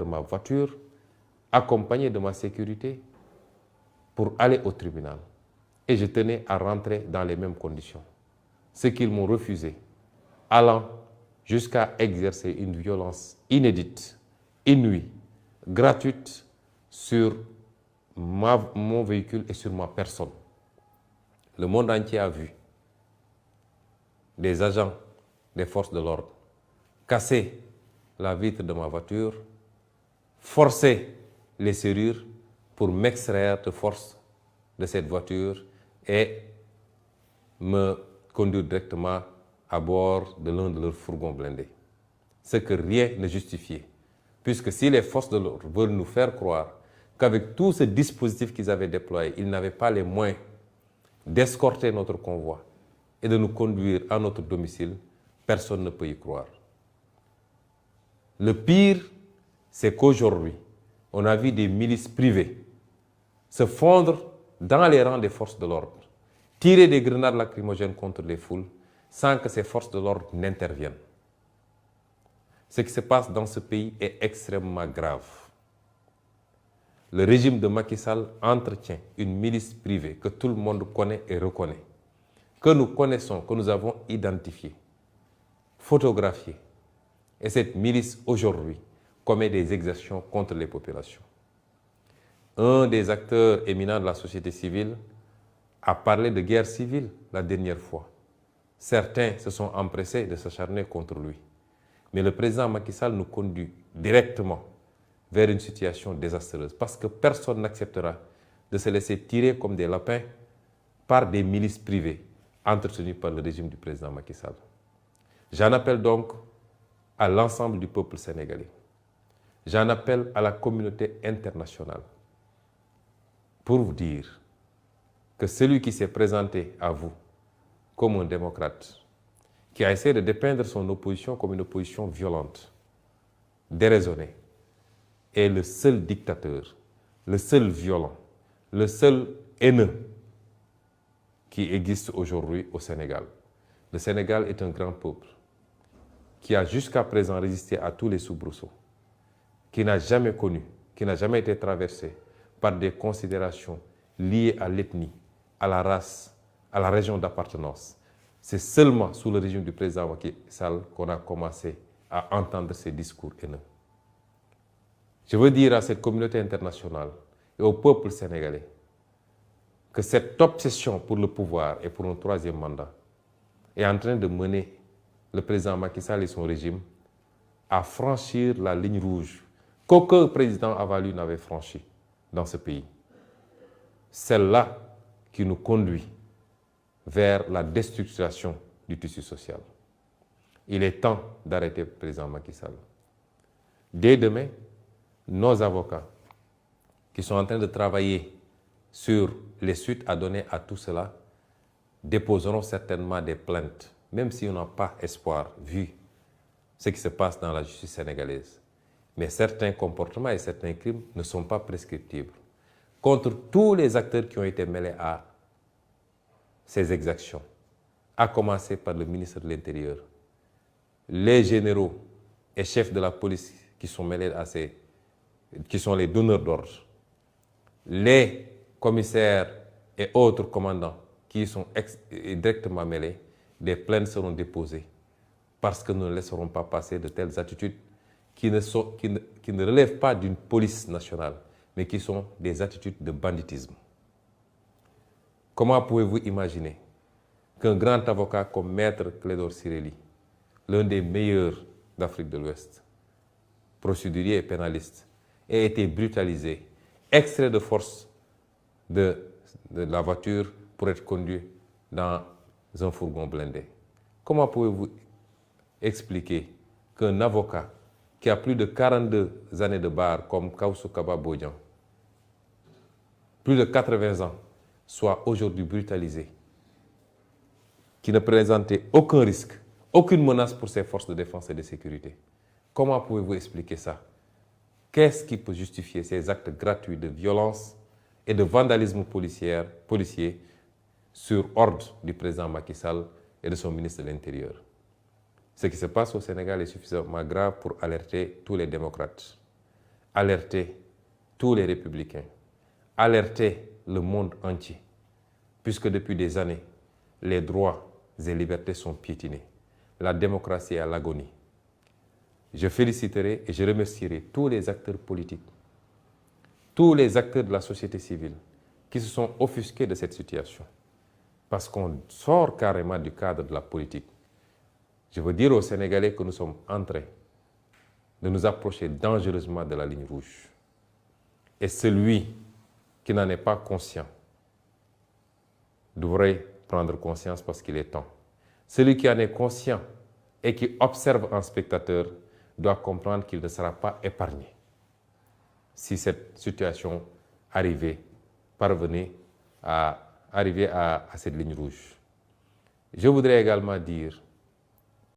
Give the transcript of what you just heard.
ma voiture, accompagné de ma sécurité, pour aller au tribunal. Et je tenais à rentrer dans les mêmes conditions. Ce qu'ils m'ont refusé, allant jusqu'à exercer une violence inédite, inouïe, gratuite sur mon véhicule et sur ma personne. Le monde entier a vu des agents des forces de l'ordre casser la vitre de ma voiture, forcer les serrures pour m'extraire de force de cette voiture et me conduire directement à bord de l'un de leurs fourgons blindés. Ce que rien ne justifiait. Puisque si les forces de l'ordre veulent nous faire croire qu'avec tout ce dispositif qu'ils avaient déployé, ils n'avaient pas les moyens d'escorter notre convoi et de nous conduire à notre domicile, personne ne peut y croire. Le pire, c'est qu'aujourd'hui, on a vu des milices privées se fondre dans les rangs des forces de l'ordre, tirer des grenades lacrymogènes contre les foules sans que ces forces de l'ordre n'interviennent. Ce qui se passe dans ce pays est extrêmement grave. Le régime de Macky Sall entretient une milice privée que tout le monde connaît et reconnaît, que nous connaissons, que nous avons identifiée, photographiée. Et cette milice, aujourd'hui, commet des exactions contre les populations. Un des acteurs éminents de la société civile a parlé de guerre civile la dernière fois. Certains se sont empressés de s'acharner contre lui. Mais le président Macky Sall nous conduit directement vers une situation désastreuse parce que personne n'acceptera de se laisser tirer comme des lapins par des milices privées entretenues par le régime du président Macky Sall. J'en appelle donc à l'ensemble du peuple sénégalais. J'en appelle à la communauté internationale pour vous dire que celui qui s'est présenté à vous comme un démocrate, qui a essayé de dépeindre son opposition comme une opposition violente, déraisonnée, est le seul dictateur, le seul violent, le seul haineux qui existe aujourd'hui au Sénégal. Le Sénégal est un grand peuple qui a jusqu'à présent résisté à tous les soubresauts, qui n'a jamais connu, qui n'a jamais été traversé par des considérations liées à l'ethnie, à la race, à la région d'appartenance. C'est seulement sous le régime du président Macky Sall qu'on a commencé à entendre ces discours haineux. Je veux dire à cette communauté internationale et au peuple sénégalais que cette obsession pour le pouvoir et pour un troisième mandat est en train de mener le président Macky Sall et son régime à franchir la ligne rouge qu'aucun président avalu n'avait franchie dans ce pays. Celle-là qui nous conduit vers la déstructuration du tissu social. Il est temps d'arrêter le président Macky Sall. Dès demain, nos avocats qui sont en train de travailler sur les suites à donner à tout cela déposeront certainement des plaintes, même si on n'a pas espoir, vu ce qui se passe dans la justice sénégalaise. Mais certains comportements et certains crimes ne sont pas prescriptibles. Contre tous les acteurs qui ont été mêlés à ces exactions, à commencer par le ministre de l'Intérieur, les généraux et chefs de la police qui sont mêlés à qui sont les donneurs d'ordre, les commissaires et autres commandants qui sont directement mêlés, des plaintes seront déposées parce que nous ne laisserons pas passer de telles attitudes qui ne relèvent pas d'une police nationale, mais qui sont des attitudes de banditisme. Comment pouvez-vous imaginer qu'un grand avocat comme Maître Clédor Ciré Ly, l'un des meilleurs d'Afrique de l'Ouest, procédurier et pénaliste, ait été brutalisé, extrait de force de la voiture pour être conduit dans un fourgon blindé? Comment pouvez-vous expliquer qu'un avocat qui a plus de 42 années de barre comme Kawsu Kaba Bodian, plus de 80 ans, soit aujourd'hui brutalisé, qui ne présentait aucun risque, aucune menace pour ses forces de défense et de sécurité? Comment pouvez-vous expliquer ça? Qu'est-ce qui peut justifier ces actes gratuits de violence et de vandalisme policier sur ordre du président Macky Sall et de son ministre de l'Intérieur? Ce qui se passe au Sénégal est suffisamment grave pour alerter tous les démocrates. alerter tous les républicains, alerter le monde entier, puisque depuis des années, les droits et libertés sont piétinés. La démocratie est à l'agonie. Je féliciterai et je remercierai tous les acteurs politiques, tous les acteurs de la société civile qui se sont offusqués de cette situation, parce qu'on sort carrément du cadre de la politique. Je veux dire aux Sénégalais que nous sommes en train de nous approcher dangereusement de la ligne rouge. Et celui qui n'en est pas conscient devrait prendre conscience parce qu'il est temps. Celui qui en est conscient et qui observe en spectateur doit comprendre qu'il ne sera pas épargné si cette situation parvenait à arriver à cette ligne rouge. Je voudrais également dire